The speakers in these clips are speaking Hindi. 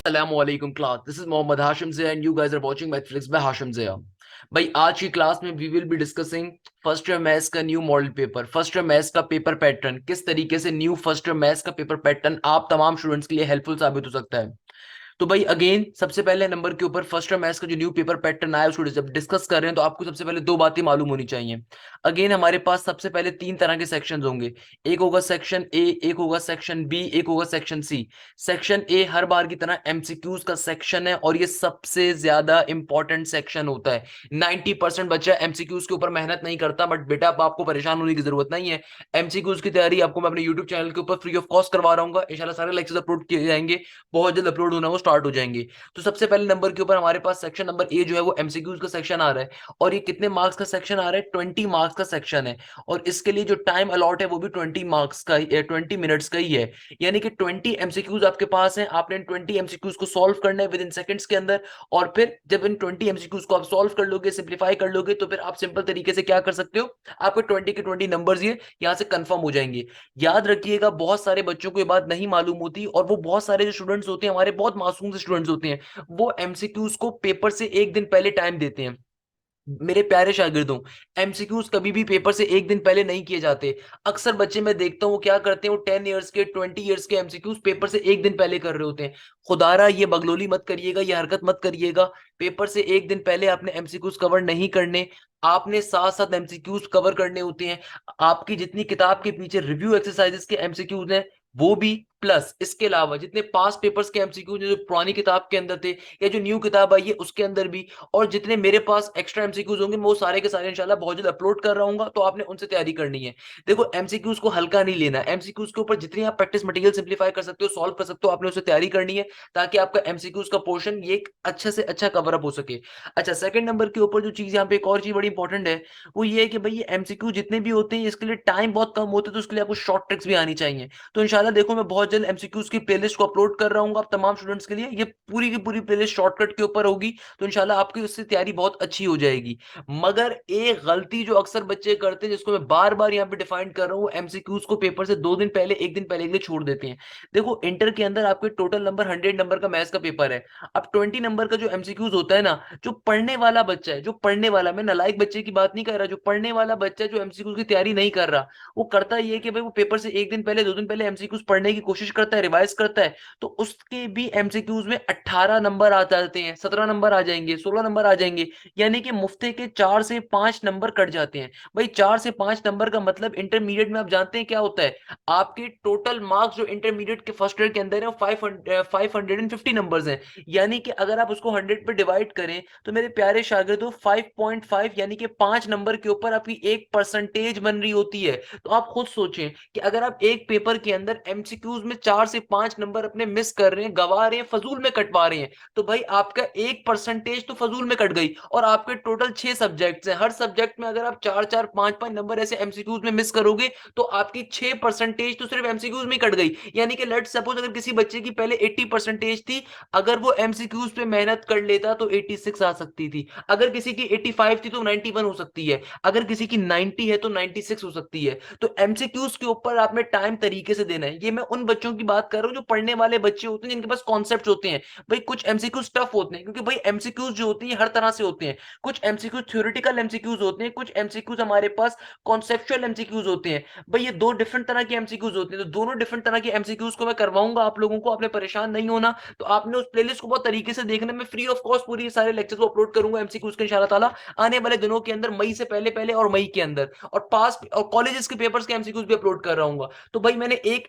Assalamualaikum class. This is Mohammad Hashim Zia and you guys are watching Mathematics by Hashim Zia. भाई आज की क्लास में we will be discussing first year maths का new model paper, first year maths का पेपर पैटर्न, किस तरीके से न्यू फर्स्ट ईयर मैथ्स का पेपर पैटर्न आप तमाम स्टूडेंट्स के लिए हेल्पफुल साबित हो सकता है। तो भाई अगेन सबसे पहले नंबर के ऊपर फर्स्ट मैथ्स का जो न्यू पेपर पैटर्न आया उसको जब डिस्कस कर रहे हैं तो आपको सबसे पहले दो बातें मालूम होनी चाहिए। अगेन हमारे पास सबसे पहले तीन तरह के सेक्शंस होंगे, एक होगा सेक्शन ए, एक होगा सेक्शन बी, एक होगा सेक्शन सी। सेक्शन ए हर बार की तरह एमसीक्यूज का सेक्शन है और ये सबसे ज्यादा इंपॉर्टेंट सेक्शन होता है। 90% बच्चा एमसीक्यूज के ऊपर मेहनत नहीं करता, बट बेटा आपको परेशान होने की जरूरत नहीं है। एमसीक्यूज की तैयारी आपको मैं अपने यूट्यूब चैनल के ऊपर फ्री ऑफ कॉस्ट करवा रहा हूँ। इंशाल्लाह सारे लेक्चर्स अपलोड किए जाएंगे, बहुत जल्द अपलोड होना वो स्टार्ट हो जाएंगे। तो सबसे पहले नंबर के ऊपर हमारे पास सेक्शन नंबर ए जो है वो एमसीक्यूज का सेक्शन आ रहा है और ये कितने मार्क्स का सेक्शन आ रहा है, 20 मार्क्स का सेक्शन है। और इसके लिए जो टाइम अलॉट है वो भी 20 मार्क्स का, 20 मिनट्स का ही है। यानी कि 20 एमसीक्यूज आपके पास हैं, आपने इन 20 एमसीक्यूज को सॉल्व करना है विद इन सेकंड्स के अंदर। और फिर जब इन 20 एमसीक्यूज को आप सॉल्व कर लोगे, सिंप्लीफाई कर लोगे, तो फिर आप सिंपल तरीके से क्या कर सकते हो, आपके 20 के 20 नंबर्स ये यहाँ से कंफर्म हो जाएंगे। याद रखिएगा बहुत सारे बच्चों को ये बात नहीं मालूम होती और वो बहुत सारे जो स्टूडेंट्स होते हैं, हमारे बहुत मासूम से स्टूडेंट्स होते हैं, वो एमसीक्यूज को पेपर से एक दिन पहले टाइम देते हैं। मेरे प्यारे शागिर्दों, एमसीक्यूज कभी भी पेपर से एक दिन पहले नहीं किए जाते। अक्सर बच्चे मैं देखता हूँ वो क्या करते हैं, वो 10 ईयर्स के 20 ईयर्स के एमसीक्यूज पेपर से एक दिन पहले कर रहे होते हैं। खुदारा ये बगलोली मत करिएगा, ये हरकत मत करिएगा। पेपर से एक दिन पहले आपने एमसीक्यूज कवर नहीं करने, आपने साथ साथ एमसीक्यूज कवर करने होते हैं। आपकी जितनी किताब के पीछे रिव्यू एक्सरसाइजेस के एमसीक्यूज हैं वो भी, प्लस इसके अलावा जितने पास पेपर्स के एमसीक्यू जो पुरानी किताब के अंदर थे या जो न्यू किताब आई है उसके अंदर भी, और जितने मेरे पास एक्स्ट्रा एमसीक्यूज होंगे मैं वो सारे के सारे इंशाल्लाह बहुत जल्द अपलोड कर रहा हूँ, तो आपने उनसे तैयारी करनी है। देखो एमसीक्यूज को हल्का नहीं लेना, एमसीक्यूज के ऊपर जितनी आप प्रैक्टिस मटेरियल सिंप्लीफाई कर सकते हो, सॉल्व कर सकते हो, आपने उससे तैयारी करनी है ताकि आपका एमसीक्यूज का पोर्शन ये अच्छे से अच्छा कवर अप हो सके। अच्छा, सेकंड नंबर के ऊपर जो चीज यहाँ पे एक और चीज बड़ी इंपॉर्टेंट है वो ये है कि भाई ये एमसीक्यू जितने भी होते हैं इसके लिए टाइम बहुत कम होता है, तो उसके लिए आपको शॉर्ट ट्रिक्स भी आनी चाहिए। तो इंशाल्लाह देखो मैं बहुत जल्द एमसीक्यूज की प्लेलिस्ट को अपलोड कर रहा हूँ आप तमाम स्टूडेंट्स के लिए, ये पूरी की पूरी प्लेलिस्ट शॉर्टकट के ऊपर होगी, तो इंशाल्लाह आपकी उससे तैयारी बहुत अच्छी हो जाएगी। मगर एक गलती जो अक्सर बच्चे करते हैं जिसको मैं बार बार यहाँ पे डिफाइन कर रहा हूँ, एमसीक्यूज को पेपर से 2 दिन पहले, एक दिन पहले के लिए छोड़ देते हैं। देखो इंटर के अंदर आपके टोटल नंबर 100 नंबर का मैथ्स का पेपर है। अब 20 नंबर का जो एमसीक्यूज होता है ना, जो पढ़ने वाला बच्चा है, जो पढ़ने वाला, मैं नालायक बच्चे की बात नहीं कर रहा, जो पढ़ने वाला बच्चा जो एमसीक्यूज की तैयारी नहीं कर रहा, वो करता ये कि भाई वो पेपर से एक दिन पहले, 2 दिन पहले एमसीक्यूज पढ़ने की कोशिश करता है, रिवाइज करता है, तो उसके भी एमसीक्यूज में 18 नंबर आ जाते हैं, 17 नंबर आ जाएंगे, 16 नंबर आ जाएंगे। यानी कि मुफ्ते के 4 से 5 नंबर कट जाते हैं। भाई 4 से 5 नंबर का मतलब इंटरमीडिएट में आप जानते हैं क्या होता है, आपके टोटल मार्क्स जो इंटरमीडिएट के फर्स्ट ईयर के अंदर है 550 नंबर्स हैं। यानी कि अगर आप उसको 100 पे डिवाइड करें तो मेरे प्यारे शागिर्दों 5.5 यानी कि 5 नंबर के ऊपर आपकी एक परसेंटेज बन रही होती है। तो आप खुद सोचें कि अगर आप एक पेपर के अंदर एमसीक्यूज में 4 से 5 नंबर अपने मिस कर रहे हैं, गवा रहे हैं, फजूल में कटवा रहे हैं, तो भाई आपका एक परसेंटेज तो फजूल में कट गई। और आपके टोटल 6 सब्जेक्ट्स हैं, हर सब्जेक्ट में अगर आप 4 4 5 5 नंबर ऐसे एमसीक्यूज में मिस करोगे तो आपकी 6 परसेंटेज तो सिर्फ एमसीक्यूज में कट गई। यानी कि लेट्स सपोज अगर किसी बच्चे की पहले 80 परसेंटेज थी, अगर वो एमसीक्यूज पे मेहनत कर लेता तो 86 आ सकती थी, अगर किसी की 85 थी तो 91 हो सकती है, अगर किसी की 90 है तो 96 हो सकती है। तो एमसीक्यूज के ऊपर आपने टाइम तरीके से देना है। ये मैं उन बच्चों बच्चों की बात कर रहा हूँ, जो पढ़ने वाले बच्चे होते हैं, जिनके पास कॉन्सेप्ट होते हैं। भाई कुछ एमसीक्यूज टफ होते हैं, क्योंकि भाई एमसीक्यूज जो होती है हर तरह से होते हैं। कुछ एमसीक्यूज थ्योरेटिकल एमसीक्यूज होते हैं, कुछ एमसीक्यूज हमारे पास कॉन्सेप्चुअल एमसीक्यूज होते हैं। भाई ये दो डिफरेंट तरह के एमसीक्यूज होते हैं, तो दोनों डिफरेंट तरह के एमसीक्यूज को मैं करवाऊंगा आप लोगों को। आपने परेशान नहीं होना, तो आपने उस प्लेलिस्ट को बहुत तरीके से देखना। मैं फ्री ऑफ कॉस्ट पूरी सारे लेक्चर्स को अपलोड करूंगा एमसीक्यूज के इंशाल्लाह ताला आने वाले दिनों के अंदर, मई से पहले पहले और मई के अंदर। और पास और कॉलेजेस के पेपर्स के एमसीक्यूज भी अपलोड कर रहा हूँ। तो भाई मैंने एक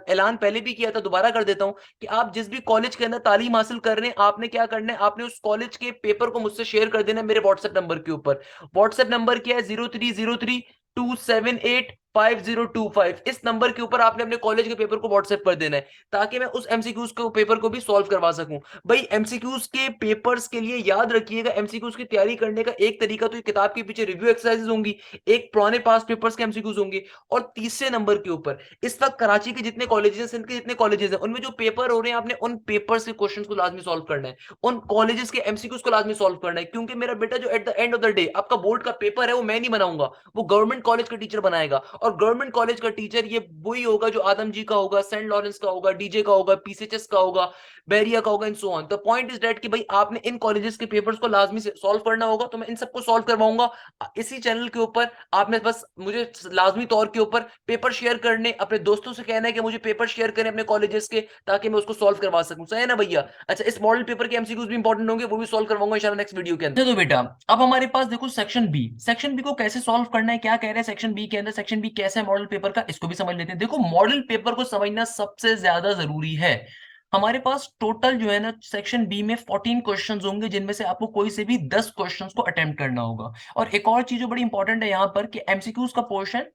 ऐलान पहले भी किया था, दोबारा कर देता हूं कि आप जिस भी कॉलेज के अंदर तालीम हासिल कर रहे हैं, आपने क्या करना है, आपने उस कॉलेज के पेपर को मुझसे शेयर कर देना है मेरे व्हाट्सएप नंबर के ऊपर। व्हाट्सएप नंबर क्या है? 0303278525। इस नंबर के ऊपर आपने अपने कॉलेज के पेपर को व्हाट्सएप कर देना है, ताकि मैं उस एमसीक्यूज के पेपर को भी सॉल्व करवा सकूं। भाई एमसीक्यूज के पेपर्स के लिए याद रखिएगा, एमसीक्यूज की तैयारी करने का एक तरीका तो ये किताब के पीछे रिव्यू एक्सरसाइजेज होंगी, एक पुराने पास पेपर्स के एमसीक्यूज होंगे, और तीसरे नंबर के ऊपर इस वक्त कराची के जितने कॉलेजेस हैं, सिंध के जितने कॉलेजेस हैं, उनमें जो पेपर हो रहे हैं, आपने उन पेपर्स के क्वेश्चंस को लाजमी सॉल्व करना है, उन कॉलेजेस के एमसीक्यूज को लाजमी सॉल्व करना है। क्योंकि मेरा बेटा जो at the end of the day आपका बोर्ड का पेपर है, वो मैं नहीं बनाऊंगा, वो गवर्नमेंट कॉलेज का टीचर बनाएगा। और गवर्नमेंट कॉलेज का टीचर ये वही होगा जो आदम जी का होगा, सेंट लॉरेंस का होगा, डीजे का होगा, पीसीएचएस का होगा, बैरिया का होगा, and so on. The point is that कि भाई आपने इन कॉलेजेस के पेपर्स को लाजमी से सॉल्व करना होगा, तो मैं इन सबको सॉल्व करवाऊंगा इसी चैनल के ऊपर। आपने बस मुझे लाजमी तौर के ऊपर पेपर शेयर करने, अपने दोस्तों से कहना है कि मुझे पेपर शेयर करें अपने कॉलेजेस के, ताकि मैं उसको सॉल्व करवा सकूं। सही है ना भैया? अच्छा, इस मॉडल पेपर के एमसीक्यूज भी इंपॉर्टेंट होंगे, वो भी सॉल्व करवाऊंगा इंशाल्लाह नेक्स्ट वीडियो के अंदर। तो बेटा अब हमारे पास देखो सेक्शन बी, सेक्शन बी को कैसे सॉल्व करना है, क्या कह रहे हैं सेक्शन बी के अंदर, सेक्शन बी कैसा है मॉडल पेपर का, इसको भी समझ लेते हैं। देखो मॉडल पेपर को समझना सबसे ज्यादा जरूरी है। हमारे पास टोटल जो है ना सेक्शन बी में 14 क्वेश्चंस होंगे, जिनमें से आपको कोई से भी 10 क्वेश्चंस को अटेम्प्ट करना होगा। और एक और चीज जो बड़ी इंपॉर्टेंट है यहाँ पर कि एमसीक्यूज का पोर्शन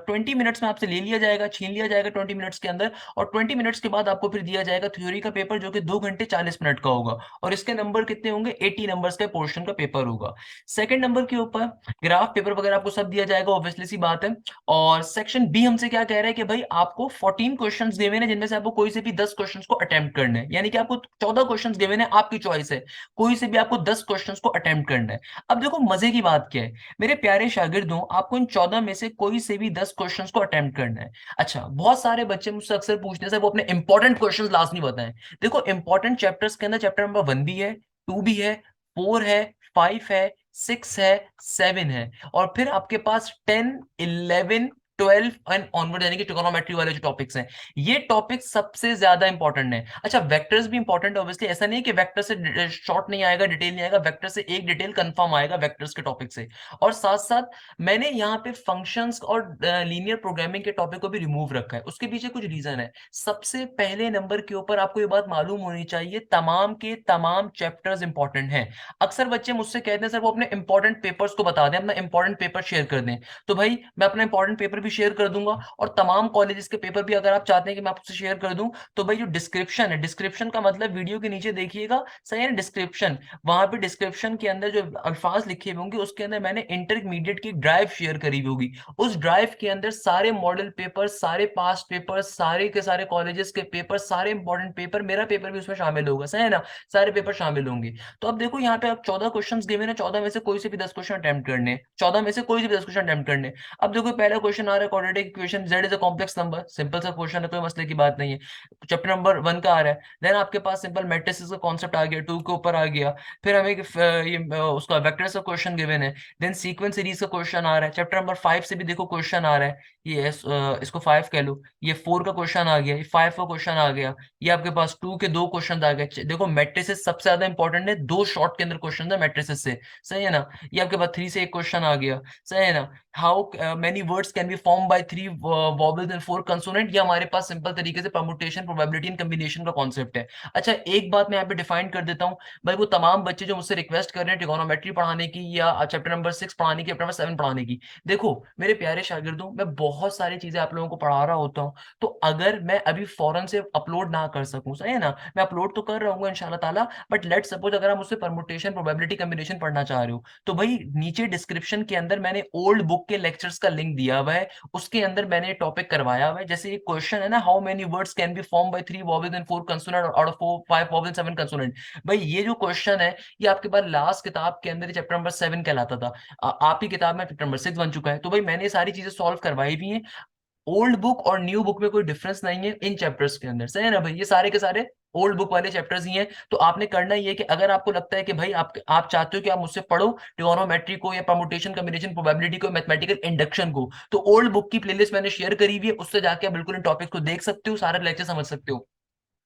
20 मिनट्स में आपसे ले लिया जाएगा, छीन लिया जाएगा 20 मिनट्स के अंदर। और 20 मिनट्स के बाद आपको फिर दिया जाएगा थ्योरी का पेपर, जो कि 2 घंटे 40 मिनट का होगा। और इसके नंबर कितने होंगे? 80 नंबर्स का पोर्शन का पेपर होगा। सेकंड नंबर के ऊपर ग्राफ पेपर वगैरह आपको सब दिया जाएगा, ऑब्वियसली सी बात है। और सेक्शन बी हमसे क्या कह रहा है कि भाई आपको 14 क्वेश्चंस दिए हुए हैं, जिनमें से आपको कोई से भी 10 क्वेश्चंस को अटेम्प्ट करना है। यानी कि आपको 14 क्वेश्चंस दिए हुए हैं, आपकी चॉइस है, कोई से भी आपको 10 क्वेश्चंस को अटेम्प्ट करना है। अब देखो मजे की बात क्या है, मेरे प्यारे शागिर्दों, आपको इन 14 में से कोई से भी 10 क्वेश्चंस को अटेम्प्ट करना है। अच्छा, बहुत सारे बच्चे मुझसे अक्सर पूछते हैं सर वो अपने इंपॉर्टेंट क्वेश्चंस लाजमी बताएं। देखो इंपॉर्टेंट चैप्टर्स के अंदर चैप्टर नंबर 1 भी है, 2 भी है, 4 है, 5 है, 6 है, 7 है, और फिर आपके पास 10, 11, 12 एंड ऑनवर्ड, यानी कि ट्रिगोनोमेट्री वाले जो टॉपिक्स हैं, ये टॉपिक सबसे ज्यादा इंपॉर्टेंट है। अच्छा, वेक्टर्स भी इंपॉर्टेंट है ऑब्वियसली, ऐसा नहीं है कि वेक्टर से शॉर्ट नहीं आएगा, डिटेल नहीं आएगा, वेक्टर से एक डिटेल कंफर्म आएगा वेक्टर्स के टॉपिक से। और साथ साथ मैंने यहाँ पे फंक्शंस और लीनियर प्रोग्रामिंग के टॉपिक को भी रिमूव रखा है। उसके पीछे कुछ रीजन है। सबसे पहले नंबर के ऊपर आपको ये बात मालूम होनी चाहिए, तमाम के तमाम चैप्टर्स इंपॉर्टेंट हैं। अक्सर बच्चे मुझसे कहते हैं सर वो अपने इंपॉर्टेंट पेपर्स को बता दें, अपना इंपॉर्टेंट पेपर शेयर कर दें। तो भाई मैं अपना इंपॉर्टेंट पेपर भी शेयर कर दूंगा, और तमाम कॉलेजेस के पेपर भी अगर आप चाहते हैं कि मैं आपसे शेयर कर दूं, तो भाई जो डिस्क्रिप्शन है, डिस्क्रिप्शन का मतलब वीडियो के नीचे देखिएगा, सही है ना, डिस्क्रिप्शन, वहां पे डिस्क्रिप्शन के अंदर जो अल्फाज लिखे हुए होंगे, उसके अंदर मैंने इंटरमीडिएट की ड्राइव शेयर करी हुई होगी। उस ड्राइव के अंदर सारे मॉडल पेपर, सारे पास्ट पेपर, सारे के सारे कॉलेजेस के पेपर, सारे इंपॉर्टेंट पेपर, मेरा पेपर भी उसमें शामिल होगा, सही है ना, सारे पेपर शामिल होंगे। तो अब देखो यहाँ पे आप 14 क्वेश्चन गिवन है, 14 में से कोई से भी 10 क्वेश्चन अटेम्प्ट करने, 14 में से कोई से भी 10 क्वेश्चन अटेम्प्ट करने। अब देखो पहला क्वेश्चन आ रहा है quadratic equation, z is a complex number, simple सा क्वेश्चन है, कोई मसले की बात नहीं है, चैप्टर नंबर 1 का आ रहा है। देन आपके पास सिंपल मैट्रिसेस का कॉन्सेप्ट आ गया, 2 के ऊपर आ गया। फिर हमें उसका वेक्टर्स का क्वेश्चन गिवन है। देन सीक्वेंस सीरीज का क्वेश्चन आ रहा है, चैप्टर नंबर 5 से भी देखो क्वेश्चन आ रहा है, ये इसको 5 कह लो, ये 4 का क्वेश्चन आ गया, ये 5 का क्वेश्चन आ गया, ये आपके पास 2 के 2 क्वेश्चन आ गए। देखो मैट्रिसेस सबसे ज्यादा इंपॉर्टेंट है, 2 शॉर्ट के अंदर क्वेश्चन है मैट्रिसेस से, सही है ना। ये आपके पास 3 से एक क्वेश्चन आ गया, सही है ना। How many words can be form by 3 vowels and 4 consonant, ये हमारे पास सिंपल तरीके से परमुटेशन, प्रोबेबिलिटी एंड कॉम्बिनेशन का कॉन्सेप्ट है। अच्छा, एक बात मैं यहाँ पे डिफाइन कर देता हूँ, भाई वो तमाम बच्चे जो मुझसे रिक्वेस्ट कर रहे हैं ट्रिगोनोमेट्री पढ़ाने की, या चैप्टर नंबर 6 पढ़ाने की, चैप्टर नंबर 7 पढ़ाने की, देखो मेरे प्यारे शागिर्दों, मैं बहुत सारी चीजें आप लोगों को पढ़ा रहा होता हूँ, तो अगर मैं अभी फौरन से अपलोड ना कर सकूं, सही है ना, मैं अपलोड तो कर रहा हूँ इंशाल्लाह ताला, बट लेट सपोज अगर आप मुझसे परमुटेशन, प्रोबेबिलिटी, कॉम्बिनेशन पढ़ना चाह रहे हो, तो भाई नीचे डिस्क्रिप्शन के अंदर मैंने ओल्ड बुक के लेक्चर्स का लिंक दिया हुआ है, उसके अंदर मैंने टॉपिक करवाया हुआ है। जैसे एक क्वेश्चन है ना, how many words can be form by 3 vowels and 4 consonant out of 5 vowels 7 consonant, भाई ये जो क्वेश्चन है, ये आपके पास लास्ट किताब के अंदर चैप्टर नंबर 7 कहलाता था, आपकी किताब में चैप्टर नंबर 6 बन चुका है। तो भाई मैंने ये सारी चीजें सॉल्व करवाई भी हैं। ओल्ड बुक और न्यू बुक में कोई डिफरेंस नहीं है इन चैप्टर्स के अंदर, सही है ना भाई, ये सारे के सारे ओल्ड बुक वाले चैप्टर्स ही हैं। तो आपने करना ही है कि अगर आपको लगता है कि भाई आप चाहते हो कि आप मुझसे पढ़ो ट्रिगोनोमेट्री को या परमुटेशन कॉम्बिनेशन प्रोबेबिलिटी को मैथमेटिकल इंडक्शन को, तो ओल्ड बुक की प्लेलिस्ट मैंने शेयर करी हुई है, उससे जाके आप बिल्कुल इन टॉपिक्स को देख सकते हो, सारे लेक्चर समझ सकते हो,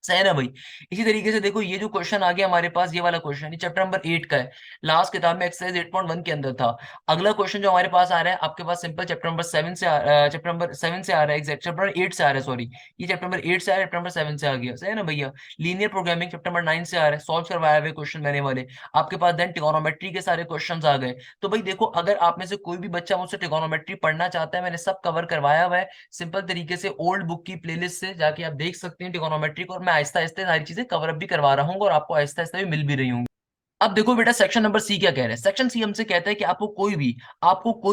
सही है ना भाई। इसी तरीके से देखो ये जो क्वेश्चन आ गया हमारे पास, ये वाला क्वेश्चन, ये चैप्टर नंबर 8 का है, लास्ट किताब में एक्सरसाइज 8.1 के अंदर था। अगला क्वेश्चन जो हमारे पास आ रहा है आपके पास सिंपल चैप्टर नंबर 7 से चैप्टर नंबर 7 से आ रहा है, एग्जैक्ट चैप्टर नंबर 8 से आ रहा है, सॉरी, ये चैप्टर नंबर 8 से आ रहा है, चैप्टर नंबर 7 से आ गया, सही है ना भैया। लीनियर प्रोग्रामिंग चैप्टर नंबर 9 से आ रहा है, सॉल्व करवाया हुए क्वेश्चन मैंने वाले आपके पास। देन ट्रिगोनोमेट्री के सारे क्वेश्चन आ गए। तो भाई देखो, अगर आप में से कोई भी बच्चा मुझसे ट्रिगोनोमेट्री पढ़ना चाहता है, मैंने सब कवर करवाया हुआ है सिंपल तरीके से, ओल्ड बुक की प्लेलिस्ट से जाके आप देख सकते हैं ट्रिगोनोमेट्री को, और मैं आहिस्ता आहिस्ता सारी चीजें कवर अप भी करवा रहा हूँ और आपको आहिस्ता आहिस्ता भी मिल भी रही हूँ। अब देखो बेटा, सेक्शन नंबर सी क्या कह रहा है। सेक्शन सी हमसे कहता है कि आपको कोई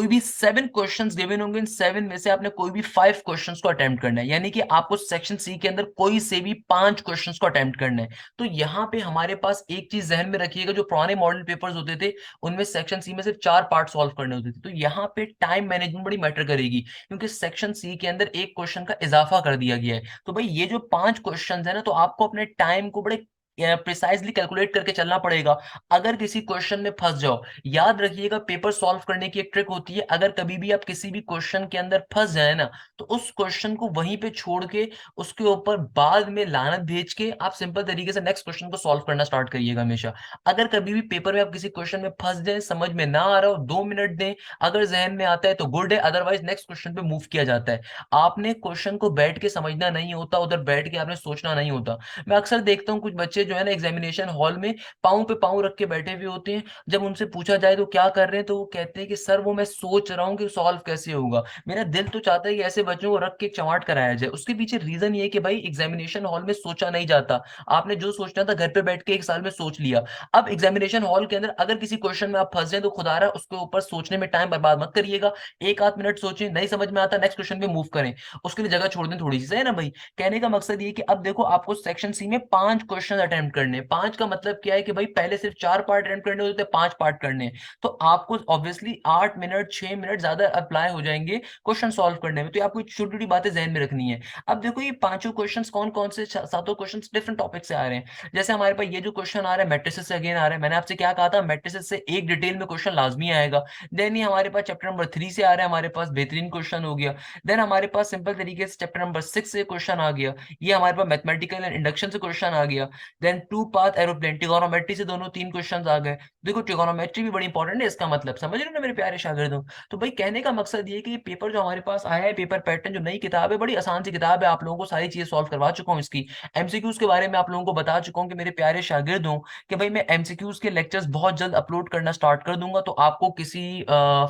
भी 7 क्वेश्चंस गिवन होंगे, इन 7 में से आपने कोई भी 5 क्वेश्चंस को अटेम्प्ट करना है, यानी कि आपको सेक्शन सी के अंदर कोई से भी 5 क्वेश्चंस को अटेम्प्ट करना है। तो यहाँ पे हमारे पास एक चीज जहन में रखिएगा, जो पुराने मॉडल पेपर्स होते थे उनमें सेक्शन सी में सिर्फ 4 पार्ट सॉल्व करने होते थे, तो यहाँ पे टाइम मैनेजमेंट बड़ी मैटर करेगी, क्योंकि सेक्शन सी के अंदर एक क्वेश्चन का इजाफा कर दिया गया है। तो भाई ये जो 5 क्वेश्चन है ना, तो आपको अपने टाइम को बड़े प्रिसाइजली कैलकुलेट करके चलना पड़ेगा। अगर किसी क्वेश्चन में फंस जाओ, याद रखिएगा पेपर सॉल्व करने की एक ट्रिक होती है, अगर कभी भी आप किसी भी क्वेश्चन के अंदर फंस जाए ना, तो उस क्वेश्चन को वहीं पे छोड़ के उसके ऊपर बाद में लानत भेज के आप सिंपल तरीके से नेक्स्ट क्वेश्चन को सॉल्व करना स्टार्ट करिएगा हमेशा। अगर कभी भी पेपर में आप किसी क्वेश्चन में फंस जाए, समझ में ना आ रहा हो, 2 मिनट दें, अगर जहन में आता है तो गुड है, अदरवाइज नेक्स्ट क्वेश्चन पे मूव किया जाता है। आपने क्वेश्चन को बैठ के समझना नहीं होता, उधर बैठ के आपने सोचना नहीं होता। मैं अक्सर देखता हूँ कुछ बच्चे जो है ना एग्जामिनेशन हॉल में पाँव पे पाँव रख के बैठे हुए होते हैं, जब उनसे पूछा जाए तो क्या कर रहे हैं, तो वो कहते हैं कि सर वो मैं सोच रहा हूँ कि सॉल्व कैसे होगा। मेरा दिल तो चाहता है कि ऐसे बच्चों को रख के चमाट कराया जाए। उसके पीछे रीजन ये है कि भाई एग्जामिनेशन हॉल में सोचा नहीं जाता, आपने जो सोचना था घर पे बैठ के 1 साल में सोच लिया। अब एग्जामिनेशन हॉल के अंदर अगर किसी क्वेश्चन में आप फंस जाए, तो खुदारा उसके ऊपर सोचने में टाइम बर्बाद मत करिएगा, 1 आध मिनट सोचें, नहीं समझ में आता नेक्स्ट क्वेश्चन पे मूव करें, उसके लिए जगह छोड़ दें थोड़ी सी, सही है ना भाई। कहने का मकसद ये कि अब देखो आपको सेक्शन सी में 5 क्वेश्चन अटेम्प्ट करने हैं। 5 का मतलब क्या है कि भाई पहले सिर्फ 4 पार्ट अटेम्प्ट करने होते थे, 5 पार्ट करने हैं, तो आपको ऑब्वियसली 8 मिनट 6 मिनट ज्यादा अप्लाई हो जाएंगे क्वेश्चन सॉल्व करने में। तो आपको छोटी छोटी बातें जहन में रखनी है। अब देखो ये पांचों क्वेश्चन कौन कौन से, सातों क्वेश्चन डिफरेंट टॉपिक से आ रहे हैं। जैसे हमारे पास ये जो क्वेश्चन आ रहा है मैट्रिसेस से अगेन आ रहा है, मैंने आपसे क्या कहा था, मैट्रिसेस से एक डिटेल में क्वेश्चन लाजमी आएगा। देन ये हमारे पास चैप्टर नंबर 3 से आ रहा है, हमारे पास बेहतरीन क्वेश्चन हो गया। देन हमारे पास सिंपल तरीके से चैप्टर नंबर 6 से क्वेश्चन आ गया, ये हमारे पास मैथमेटिकल एंड इंडक्शन से क्वेश्चन आ गया। Then two path aeroplane trigonometry से दोनों 3 क्वेश्चन आ गए। देखो ट्रिगोनोमेट्री भी बड़ी इंपॉर्टेंट है, इसका मतलब समझ रहे हो ना मेरे प्यारे शागिर्दों। तो भाई कहने का मकसद ये कि ये पेपर जो हमारे पास आया है, पेपर पैटर्न जो नई किताब है, बड़ी आसान सी किताब है, आप लोगों को सारी चीजें सॉल्व करवा चुका हूँ इसकी। एमसीक्यूज के बारे में आप लोगों को बता चुका हूँ कि मेरे प्यारे शागिर्द हूँ कि भाई मैं एमसीक्यूज के लेक्चर्स बहुत जल्द अपलोड करना स्टार्ट कर दूंगा। तो आपको किसी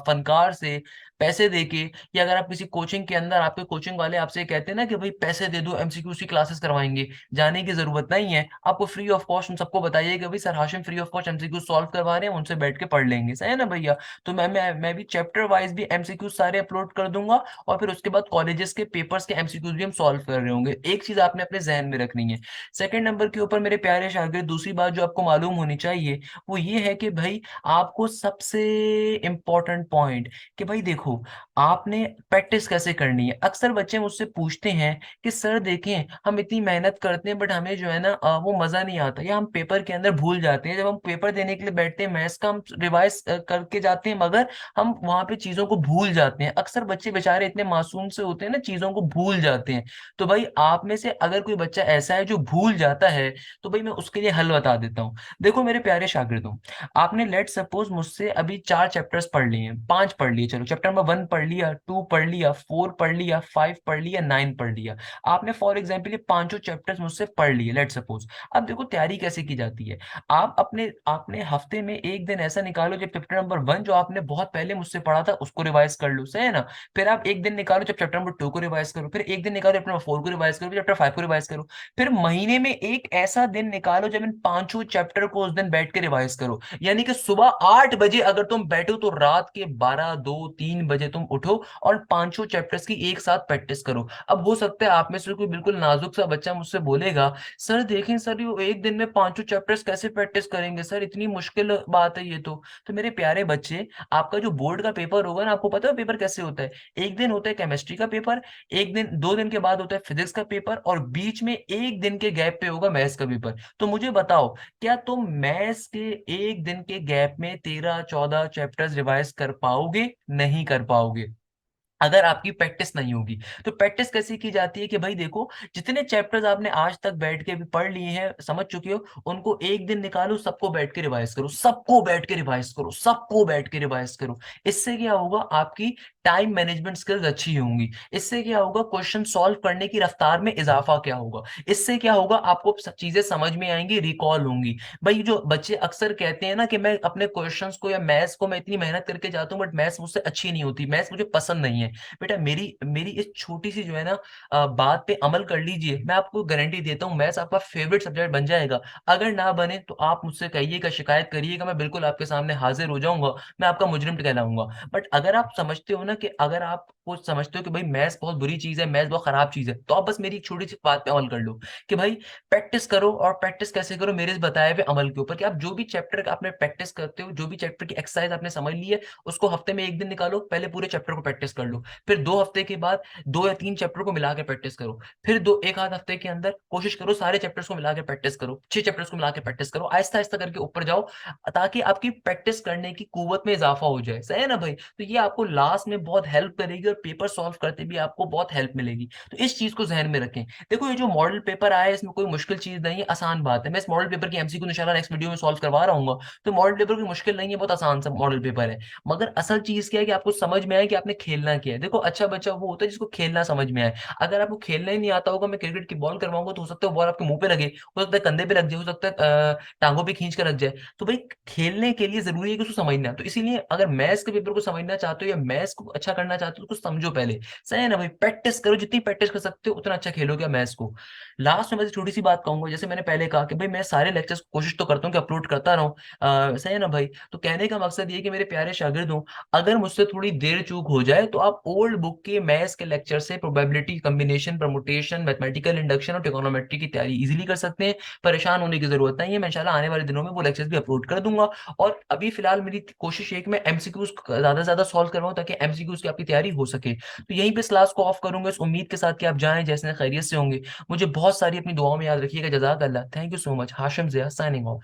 फनकार से पैसे देके, या अगर आप किसी कोचिंग के अंदर, आपके कोचिंग वाले आपसे कहते हैं ना कि भाई पैसे दे दो एमसीक्यूज की क्लासेस करवाएंगे, जाने की जरूरत नहीं है, आपको फ्री ऑफ कॉस्ट उन सबको बताइए कि भाई sir Hashim free of cost MCQ solve करवा रहे हैं, उनसे बैठ के पढ़ लेंगे, सही है ना भैया। तो मैं भी चैप्टर वाइज भी एमसीक्यू सारे अपलोड कर दूंगा, और फिर उसके बाद कॉलेजेस के पेपर्स के एमसीक्यूज भी हम सॉल्व कर रहे होंगे। एक चीज आपने अपने जहन में रखनी है, सेकंड नंबर के ऊपर मेरे प्यारे शागिर्द, दूसरी बात जो आपको मालूम होनी चाहिए वो ये है कि भाई आपको सबसे इंपॉर्टेंट पॉइंट, कि भाई देखो आपने प्रैक्टिस कैसे करनी है। अक्सर बच्चे मुझसे पूछते हैं कि सर देखें हम इतनी मेहनत करते हैं बट हमें जो है ना वो मजा नहीं आता, या हम पेपर के अंदर भूल जाते हैं, जब हम पेपर देने के लिए बैठते हैं मैथ्स का हम रिवाइज करके जाते हैं, मगर हम वहां पे चीजों को भूल जाते हैं। अक्सर बच्चे बेचारे इतने मासूम से होते हैं ना, चीजों को भूल जाते हैं। तो भाई आप में से अगर कोई बच्चा ऐसा है जो भूल जाता है, तो भाई मैं उसके लिए हल बता देता हूँ। देखो मेरे प्यारे शागिर्दों, आपने लेट सपोज मुझसे अभी 4 चैप्टर्स पढ़ लिए हैं, 5 पढ़ लिए, चलो चैप्टर नंबर 1 पढ़ लिया, 2 पढ़ लिया, 4 पढ़ लिया, 5 पढ़ लिया, 9 पढ़ लिया। आपने फॉर एग्जाम्पल ये पांचों चैप्टर्स मुझसे पढ़ लिए लेट सपोज। अब देखो तैयारी कैसे की जाती है, आप अपने आपने हफ्ते में एक दिन ऐसा निकालो जब चैप्टर नंबर 1 जो आपने बहुत पहले मुझसे पढ़ा था उसको रिवाइज कर लो, सही है ना। फिर आप एक दिन निकालो जब चैप्टर नंबर 2 को रिवाइज करो, फिर एक दिन निकालो चैप्टर नंबर 4 को रिवाइज करो, चैप्टर 5 को रिवाइज करो। फिर महीने में एक ऐसा दिन निकालो जब इन पांचों चैप्टर को उस दिन बैठ के रिवाइज करो। यानी कि सुबह 8 बजे अगर तुम बैठो तो रात के 12 2 3 बजे तुम उठो और पांचों चैप्टर्स की एक साथ प्रैक्टिस करो। अब हो सकता है आप में से कोई बिल्कुल नाजुक सा बच्चा मुझसे बोलेगा, सर देखें सर, ये एक दिन में पांचों चैप्टर्स कैसे प्रैक्टिस करेंगे सर, इतनी मुश्किल बात है ये तो मेरे प्यारे बच्चे, आपका जो बोर्ड का पेपर होगा ना, आपको पता है पेपर कैसे होता है? एक दिन होता है केमिस्ट्री का पेपर, एक दिन 2 दिन के बाद होता है फिजिक्स का पेपर, और बीच में एक दिन के गैप पे होगा मैथ्स का पेपर। तो मुझे बताओ, क्या तुम मैथ्स के एक दिन के गैप में 13-14 चैप्टर्स रिवाइज कर पाओगे? नहीं कर पाओगे, अगर आपकी प्रैक्टिस नहीं होगी। तो प्रैक्टिस कैसे की जाती है कि भाई देखो, जितने चैप्टर्स आपने आज तक बैठ के भी पढ़ लिए हैं, समझ चुके हो, उनको एक दिन निकालो, सबको बैठ के रिवाइज करो, सबको बैठ के रिवाइज करो, सबको बैठ के रिवाइज करो। इससे क्या होगा, आपकी टाइम मैनेजमेंट स्किल्स अच्छी होंगी। इससे क्या होगा, क्वेश्चन सॉल्व करने की रफ्तार में इजाफा क्या होगा, इससे क्या होगा, आपको चीजें समझ में आएंगी, रिकॉल होंगी। भाई जो बच्चे अक्सर कहते हैं ना कि मैं अपने क्वेश्चंस को या मैथ्स को मैं इतनी मेहनत करके जाता हूँ बट मैथ्स मुझसे अच्छी नहीं होती, मैथ्स मुझे पसंद नहीं है, बेटा मेरी मेरी इस छोटी सी जो है ना बात पे अमल कर लीजिए, मैं आपको गारंटी देता हूँ मैथ्स आपका फेवरेट सब्जेक्ट बन जाएगा। अगर ना बने तो आप मुझसे कहिएगा, शिकायत करिएगा, मैं बिल्कुल आपके सामने हाजिर हो जाऊंगा, मैं आपका मुजरिम कहलाऊंगा। बट अगर आप समझते हो ना कि अगर आप वो समझते हो कि भाई मैथ्स बहुत बुरी चीज है, मैथ्स बहुत खराब चीज है, तो आप बस मेरी एक छोटी सी बात पे अमल कर लो कि भाई प्रैक्टिस करो। और प्रैक्टिस कैसे करो, मेरे इस बताए हुए अमल के ऊपर, कि आप जो भी चैप्टर का आपने प्रैक्टिस करते हो, जो भी चैप्टर की एक्सरसाइज आपने समझ ली है, उसको हफ्ते में एक दिन निकालो, पहले पूरे चैप्टर को प्रैक्टिस कर लो, फिर 2 हफ्ते के बाद 2 या 3 चैप्टर को मिला के प्रैक्टिस करो, फिर दो एक आध हफ्ते के अंदर कोशिश करो सारे चैप्टर्स को मिला के प्रैक्टिस करो, 6 चैप्टर्स को मिला के प्रैक्टिस करो, आहिस्ता आहिस्ता करके ऊपर जाओ, ताकि आपकी प्रैक्टिस करने की कुवत में इजाफा हो जाए। सही है ना भाई? तो ये आपको लास्ट में बहुत हेल्प करेगी और पेपर सॉल्व करते भी आपको बहुत हेल्प मिलेगी। तो इस चीज को जहन में रखें। देखो, ये जो मॉडल पेपर आया है, इसमें कोई मुश्किल चीज नहीं है, आसान बात है। मैं इस मॉडल पेपर की एमसीक्यू इंशाल्लाह नेक्स्ट वीडियो में सॉल्व करवा रहा हूँ। तो मॉडल पेपर कोई मुश्किल नहीं है, बहुत आसान सा मॉडल पेपर है। मगर असल चीज क्या है कि आपको समझ में आए कि आपने खेलना क्या है। देखो, अच्छा बच्चा वो होता है जिसको खेलना समझ में आए। अगर आपको खेलना ही नहीं आता होगा, मैं क्रिकेट की बॉल करवाऊंगा तो हो सकता है बॉल आपके मुंह पे लगे, हो सकता है कंधे पे लग जाए, हो सकता है टांगों पे खींच कर रख जाए। तो भाई खेलने के लिए जरूरी है कि उसको समझना। तो इसीलिए अगर मैथ्स के पेपर को समझना चाहते हो या मैथ्स को अच्छा करना चाहते हो तो कुछ समझो पहले। सही है ना भाई? प्रैक्टिस करो, जितनी प्रैक्टिस कर सकते हो उतना अच्छा खेलोगे मैथ्स को। लास्ट में मैं छोटी सी बात कहूंगा, जैसे मैंने पहले कहा कि भाई मैं सारे लेक्चर्स कोशिश तो करता हूँ कि अपलोड करता रहूं। सही है ना भाई? तो कहने का मकसद ये कि मेरे प्यारे शागिर्द हो, अगर मुझसे थोड़ी देर चूक हो जाए तो आप ओल्ड बुक के मैथ्स के लेक्चर से probability, combination, permutation, mathematical induction और ट्रिगोनोमेट्री की तैयारी इजीली कर सकते हैं। परेशान होने की जरूरत नहीं है, मैं इंशाल्लाह आने वाले दिनों में वो लेक्चर्स भी अपलोड कर दूंगा। और अभी फिलहाल मेरी कोशिश है कि मैं एमसीक्यूज ज्यादा से ज्यादा सॉल्व करवाऊं ताकि एमसीक्यूज की आपकी तैयारी हो सके। तो यहीं पे इस क्लास को ऑफ करूंगा इस उम्मीद के साथ कि आप जाएं जैसे खैरियत से होंगे। मुझे बहुत सारी अपनी दुआओं में याद रखिएगा। जज़ाक अल्लाह। Thank you so much. Hashim Zia signing of.